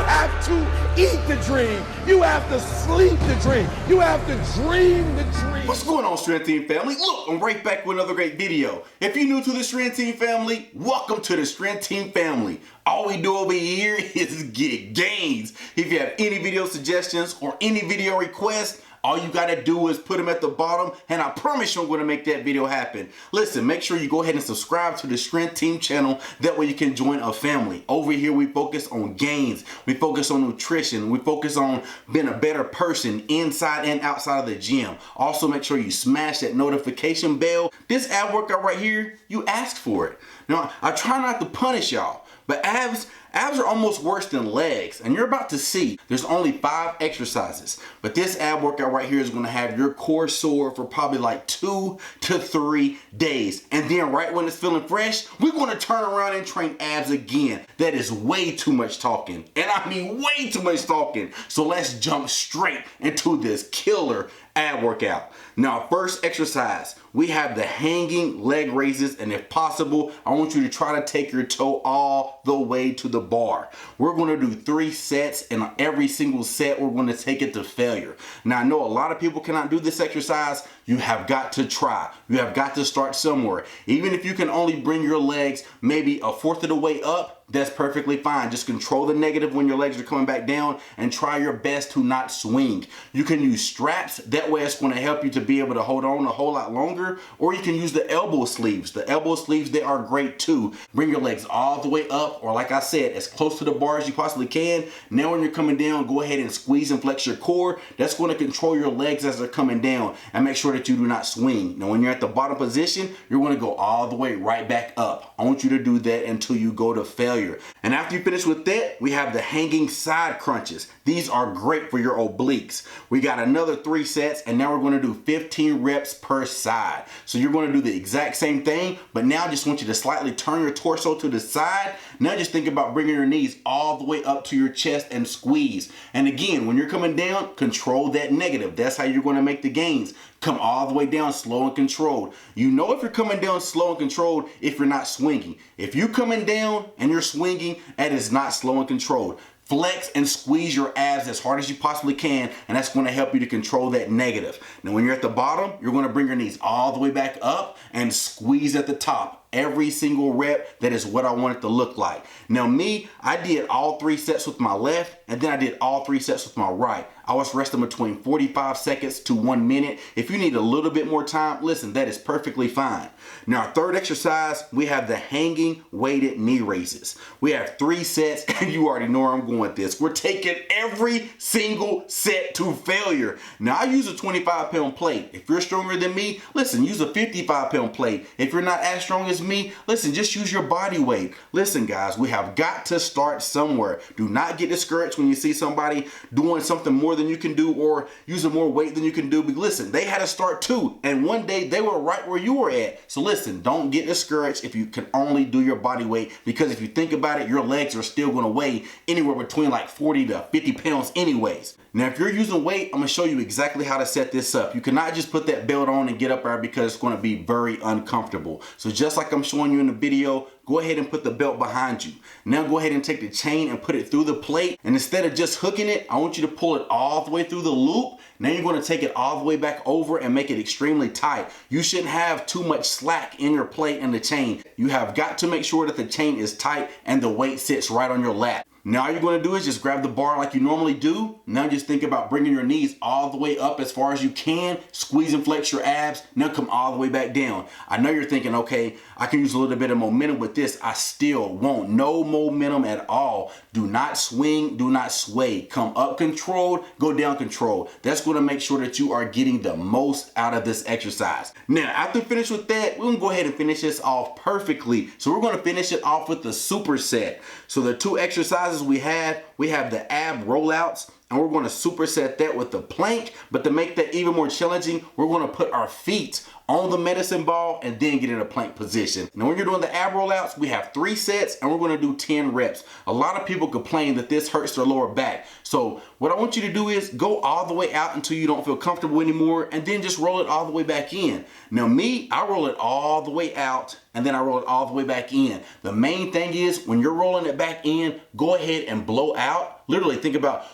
have to eat the dream. You have to sleep the dream. You have to dream the dream. What's going on, Strength Team family? Look, I'm right back with another great video. If you're new to the Strength Team family, welcome to the Strength Team family. All we do over here is get gains. If you have any video suggestions or any video requests, all you gotta do is put them at the bottom, and I promise you I'm gonna make that video happen. Listen, make sure you go ahead and subscribe to the Strength Team channel. That way you can join a family. Over here we focus on gains, we focus on nutrition, we focus on being a better person inside and outside of the gym. Also make sure you smash that notification bell. This ab workout right here, you asked for it. Now, I try not to punish y'all, but abs are almost worse than legs, and you're about to see there's only 5 exercises, but this ab workout right here is going to have your core sore for probably like 2 to 3 days, and then right when it's feeling fresh, we're going to turn around and train abs again. That is way too much talking, and I mean way too much talking. So let's jump straight into this killer ab workout. Now, first exercise, we have the hanging leg raises, and if possible, I want you to try to take your toe all the way to the bar. We're going to do 3 sets, and on every single set, we're going to take it to failure. Now, I know a lot of people cannot do this exercise. You have got to try. You have got to start somewhere. Even if you can only bring your legs maybe 1/4 of the way up, that's perfectly fine. Just control the negative when your legs are coming back down and try your best to not swing. You can use straps. That way it's going to help you to be able to hold on a whole lot longer, or you can use the elbow sleeves. The elbow sleeves, they are great too. Bring your legs all the way up, or like I said, as close to the bar as you possibly can. Now when you're coming down, go ahead and squeeze and flex your core. That's going to control your legs as they're coming down and make sure that you do not swing. Now when you're at the bottom position, you're going to go all the way right back up. I want you to do that until you go to failure. And after you finish with that, we have the hanging side crunches. These are great for your obliques. We got another 3 sets, and now we're going to do 15 reps per side. So you're going to do the exact same thing, but now I just want you to slightly turn your torso to the side. Now just think about bringing your knees all the way up to your chest and squeeze. And again, when you're coming down, control that negative. That's how you're going to make the gains. Come all the way down slow and controlled. You know if you're coming down slow and controlled if you're not swinging. If you're coming down and you're swinging, that is not slow and controlled. Flex and squeeze your abs as hard as you possibly can, and that's going to help you to control that negative. Now when you're at the bottom, you're going to bring your knees all the way back up and squeeze at the top. Every single rep, that is what I want it to look like. Now me, I did all 3 sets with my left, and then I did all 3 sets with my right. I was resting between 45 seconds to 1 minute. If you need a little bit more time, listen, that is perfectly fine. Now our third exercise, we have the hanging weighted knee raises. We have 3 sets, and you already know where I'm going with this. We're taking every single set to failure. Now I use a 25-pound plate. If you're stronger than me, listen, use a 55-pound plate. If you're not as strong as me, listen, just use your body weight. Listen guys, we have got to start somewhere. Do not get discouraged when you see somebody doing something more than you can do or using more weight than you can do. But listen, they had to start too, and one day they were right where you were at. So listen, don't get discouraged if you can only do your body weight, because if you think about it, your legs are still going to weigh anywhere between like 40 to 50 pounds anyways. Now if you're using weight, I'm going to show you exactly how to set this up. You cannot just put that belt on and get up there, because it's going to be very uncomfortable. So just like I'm showing you in the video, go ahead and put the belt behind you. Now go ahead and take the chain and put it through the plate, and instead of just hooking it, I want you to pull it all the way through the loop. Now you're going to take it all the way back over and make it extremely tight. You shouldn't have too much slack in your plate and the chain. You have got to make sure that the chain is tight and the weight sits right on your lap. Now all you're going to do is just grab the bar like you normally do. Now just think about bringing your knees all the way up as far as you can. Squeeze and flex your abs. Now come all the way back down. I know you're thinking, okay, I can use a little bit of momentum with this. I still won't. No momentum at all. Do not swing. Do not sway. Come up controlled. Go down controlled. That's going to make sure that you are getting the most out of this exercise. Now after finish with that, we're going to go ahead and finish this off perfectly. So we're going to finish it off with the superset. So the 2 exercises we have the ab rollouts, and we're going to superset that with the plank. But to make that even more challenging, we're going to put our feet on the medicine ball and then get in a plank position. Now when you're doing the ab rollouts, we have 3 sets and we're going to do 10 reps. A lot of people complain that this hurts their lower back. So what I want you to do is go all the way out until you don't feel comfortable anymore, and then just roll it all the way back in. Now me, I roll it all the way out and then I roll it all the way back in. The main thing is when you're rolling it back in, go ahead and blow out out. Literally think about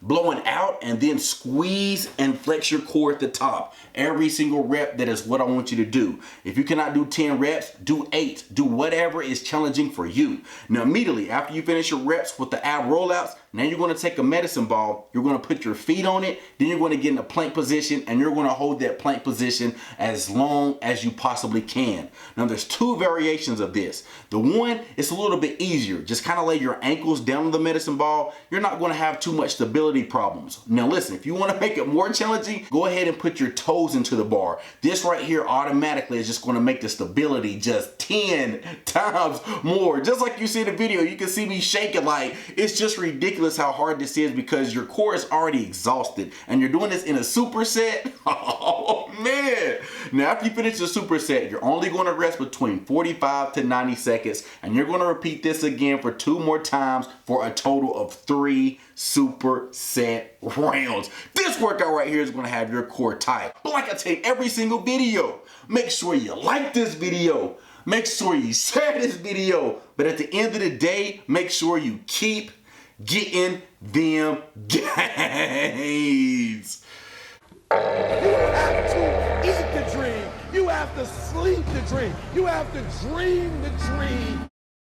blowing out and then squeeze and flex your core at the top. Every single rep, that is what I want you to do. If you cannot do 10 reps, do 8. Do whatever is challenging for you. Now immediately after you finish your reps with the ab rollouts, now you're going to take a medicine ball, you're going to put your feet on it, then you're going to get in a plank position and you're going to hold that plank position as long as you possibly can. Now there's 2 variations of this. The one is a little bit easier. Just kind of lay your ankles down on the medicine ball. You're not going to have too much stability problems. Now listen, if you want to make it more challenging, go ahead and put your toes into the bar. This right here automatically is just going to make the stability just 10 times more. Just like you see in the video, you can see me shaking. Like, it's just ridiculous how hard this is because your core is already exhausted and you're doing this in a superset. Oh man. Now after you finish the superset, you're only going to rest between 45 to 90 seconds and you're going to repeat this again for 2 more times for a total of 3 superset rounds. This workout right here is going to have your core tight. But like I tell you every single video, make sure you like this video. Make sure you share this video. But at the end of the day, make sure you keep getting them gains. You have to eat the dream. You have to sleep the dream. You have to dream the dream.